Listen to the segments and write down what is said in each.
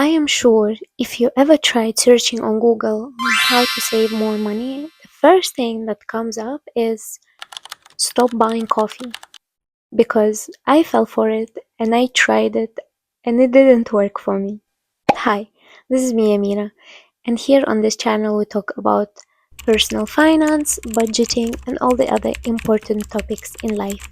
I am sure if you ever tried searching on Google on how to save more money, the first thing that comes up is stop buying coffee. Because I fell for it and I tried it and it didn't work for me. Hi, this is me, Amina, and here on this channel we talk about personal finance, budgeting, and all the other important topics in life.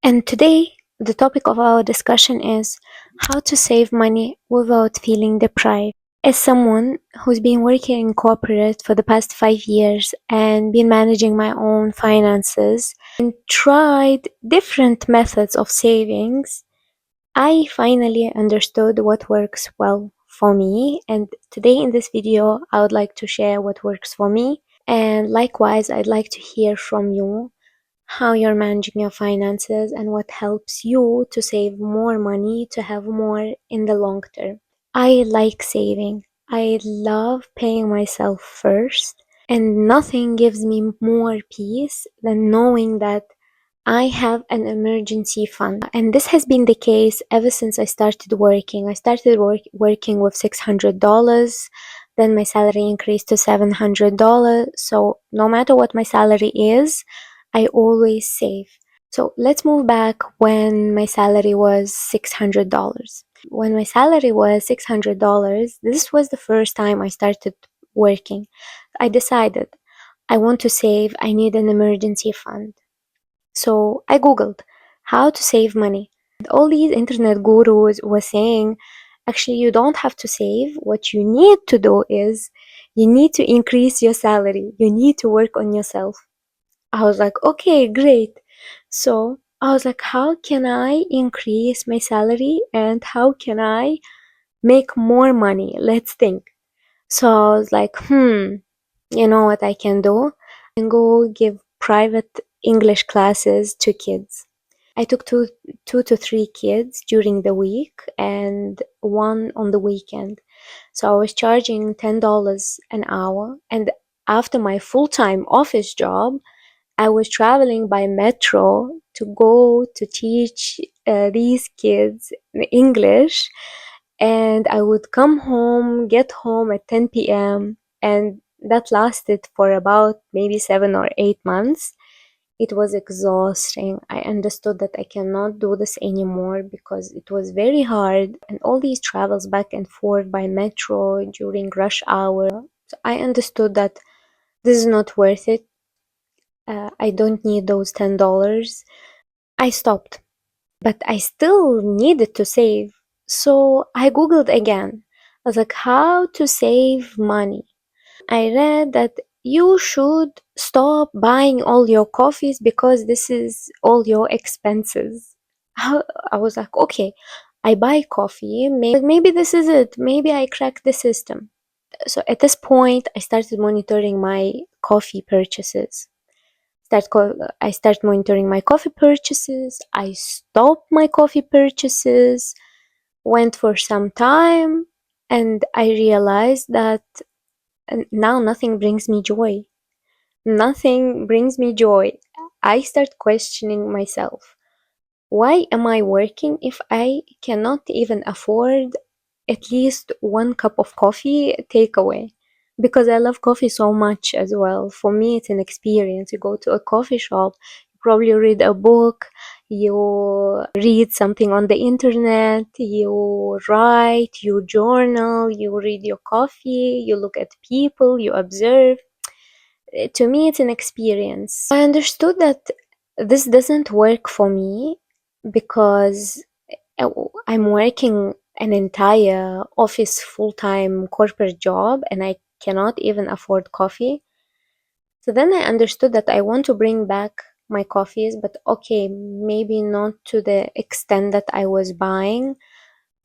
And today, the topic of our discussion is how to save money without feeling deprived. As someone who's been working in corporate for the past 5 years and been managing my own finances and tried different methods of savings, I finally understood what works well for me. And today in this video, I would like to share what works for me. And likewise, I'd like to hear from you how you're managing your finances and what helps you to save more money to have more in the long term. I like saving. I love paying myself first, and nothing gives me more peace than knowing that I have an emergency fund. And this has been the case ever since I started working. I started working with $600. Then my salary increased to $700. So no matter what my salary is, I always save. So let's move back when my salary was $600. When my salary was $600, this was the first time I started working. I decided I want to save, I need an emergency fund. So I googled how to save money. And all these internet gurus were saying, actually, you don't have to save. What you need to do is you need to increase your salary. You need to work on yourself. I was like, okay, great. So I was like, how can I increase my salary and how can I make more money? Let's think. So I was like, you know what I can do? I can go give private English classes to kids. I took two to three kids during the week and one on the weekend. So I was charging $10 an hour. And after my full-time office job, I was traveling by metro to go to teach these kids English, and I would come home, get home at 10 p.m., and that lasted for about maybe 7 or 8 months. It was exhausting. I understood that I cannot do this anymore because it was very hard, and all these travels back and forth by metro during rush hour. So I understood that this is not worth it. I don't need those $10. I stopped, but I still needed to save. So I Googled again. I was like, how to save money. I read that you should stop buying all your coffees because this is all your expenses. I was like, okay, I buy coffee. Maybe this is it. Maybe I cracked the system. So at this point, I started monitoring my coffee purchases. I start monitoring my coffee purchases. I stopped my coffee purchases, went for some time, and I realized that now nothing brings me joy. Nothing brings me joy. I start questioning myself. Why am I working if I cannot even afford at least one cup of coffee takeaway? Because I love coffee so much as well. For me, it's an experience. You go to a coffee shop, you probably read a book, you read something on the internet, you write, you journal, you read your coffee, you look at people, you observe. To me, it's an experience. I understood that this doesn't work for me because I'm working an entire office full-time corporate job and I cannot even afford coffee. So then I understood that I want to bring back my coffees, but okay, maybe not to the extent that I was buying,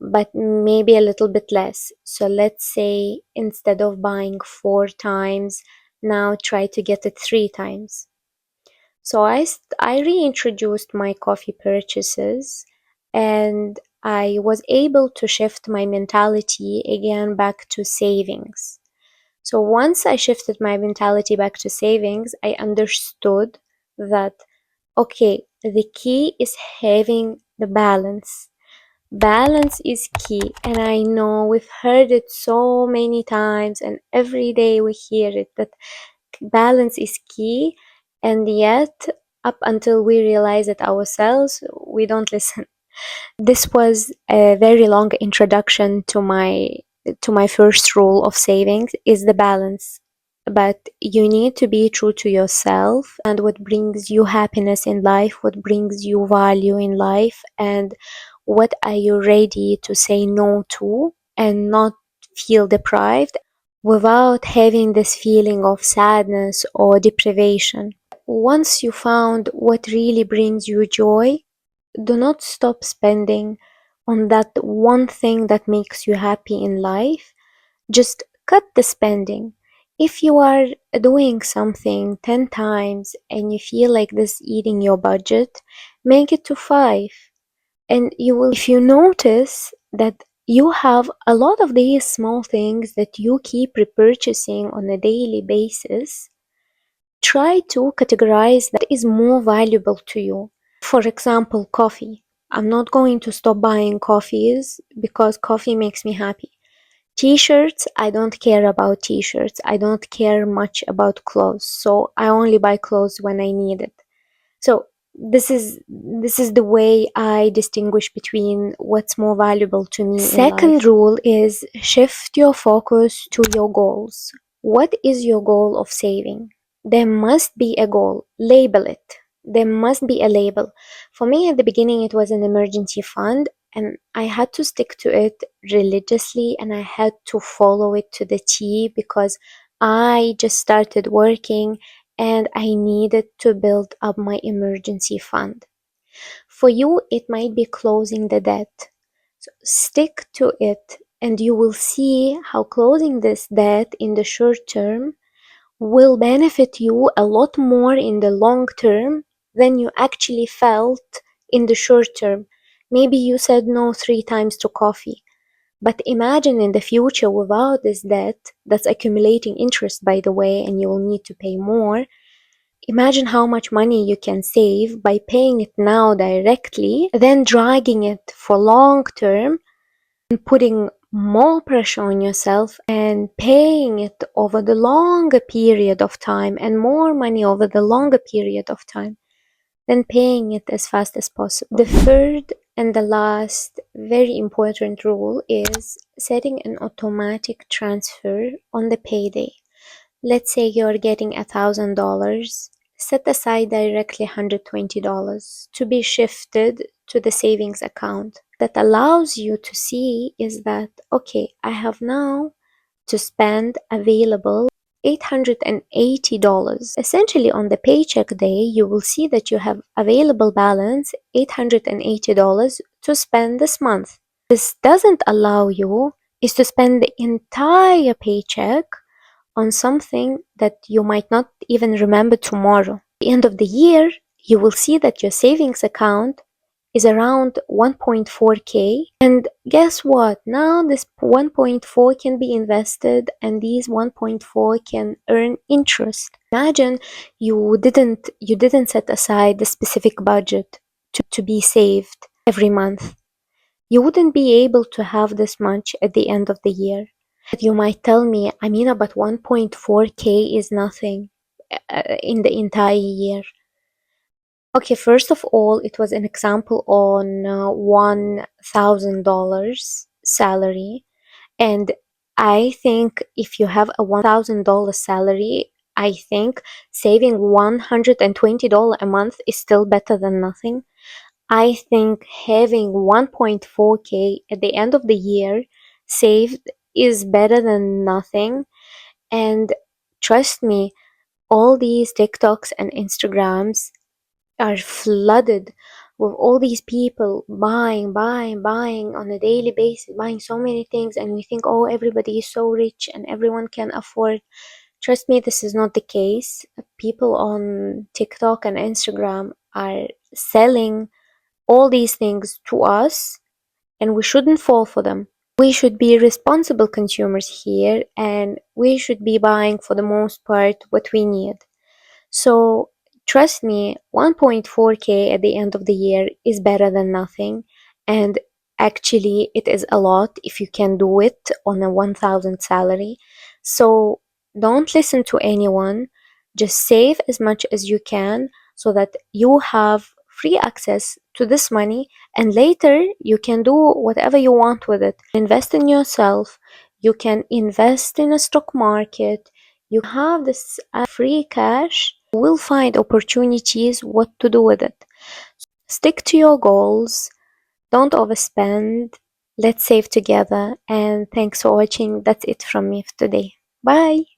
but maybe a little bit less. So let's say instead of buying 4 times, now try to get it 3 times. So I reintroduced my coffee purchases and I was able to shift my mentality again back to savings. So once I shifted my mentality back to savings, I understood that, okay, the key is having the balance. Balance is key, and I know we've heard it so many times, and every day we hear it that balance is key, and yet, up until we realize it ourselves, we don't listen. This was a very long introduction to my first rule of savings is the balance. But you need to be true to yourself and what brings you happiness in life, what brings you value in life, and what are you ready to say no to and not feel deprived without having this feeling of sadness or deprivation. Once you found what really brings you joy, do not stop spending on that one thing that makes you happy in life. Just cut the spending. If you are doing something 10 times and you feel like this eating your budget, make it to 5. And you will, if you notice that you have a lot of these small things that you keep repurchasing on a daily basis, try to categorize that is more valuable to you. For example, coffee. I'm not going to stop buying coffees because coffee makes me happy. T-shirts, I don't care about t-shirts. I don't care much about clothes. So I only buy clothes when I need it. So this is the way I distinguish between what's more valuable to me in life. Second rule is shift your focus to your goals. What is your goal of saving? There must be a goal. Label it. There must be a label. For me, at the beginning, it was an emergency fund, and I had to stick to it religiously, and I had to follow it to the T because I just started working and I needed to build up my emergency fund. For you, it might be closing the debt. So stick to it, and you will see how closing this debt in the short term will benefit you a lot more in the long term than you actually felt in the short term. Maybe you said no 3 times to coffee, but imagine in the future without this debt that's accumulating interest, by the way, and you will need to pay more. Imagine how much money you can save by paying it now directly, then dragging it for long term and putting more pressure on yourself and paying it over the longer period of time and more money over the longer period of time than paying it as fast as possible. The third and the last very important rule is setting an automatic transfer on the payday. Let's say you're getting $1,000. Set aside directly $120 to be shifted to the savings account. That allows you to see is that, okay, I have now to spend available $880. Essentially, on the paycheck day, you will see that you have available balance $880 to spend this month. This doesn't allow you is to spend the entire paycheck on something that you might not even remember tomorrow. At the end of the year, you will see that your savings account is around 1.4k, and guess what? Now this 1.4 can be invested, and these 1.4 can earn interest. Imagine you didn't set aside the specific budget to be saved every month. You wouldn't be able to have this much at the end of the year. But you might tell me, Amina, but 1.4k is nothing in the entire year. Okay, first of all, it was an example on $1,000 salary. And I think if you have a $1,000 salary, I think saving $120 a month is still better than nothing. I think having 1.4k at the end of the year saved is better than nothing. And trust me, all these TikToks and Instagrams are flooded with all these people buying on a daily basis, buying so many things, and we think, oh, everybody is so rich and everyone can afford. Trust me, this is not the case. People on TikTok and Instagram are selling all these things to us, and we shouldn't fall for them. We should be responsible consumers here, and we should be buying for the most part what we need. So trust me, 1.4k at the end of the year is better than nothing. And Actually, it is a lot if you can do it on a 1000 salary. So don't listen to anyone. Just save as much as you can so that you have free access to this money, and later you can do whatever you want with it. Invest in yourself. You can invest in a stock market. You have this free cash. You will find opportunities what to do with it. Stick to your goals, don't overspend. Let's save together. And thanks for watching. That's it from me for today. Bye.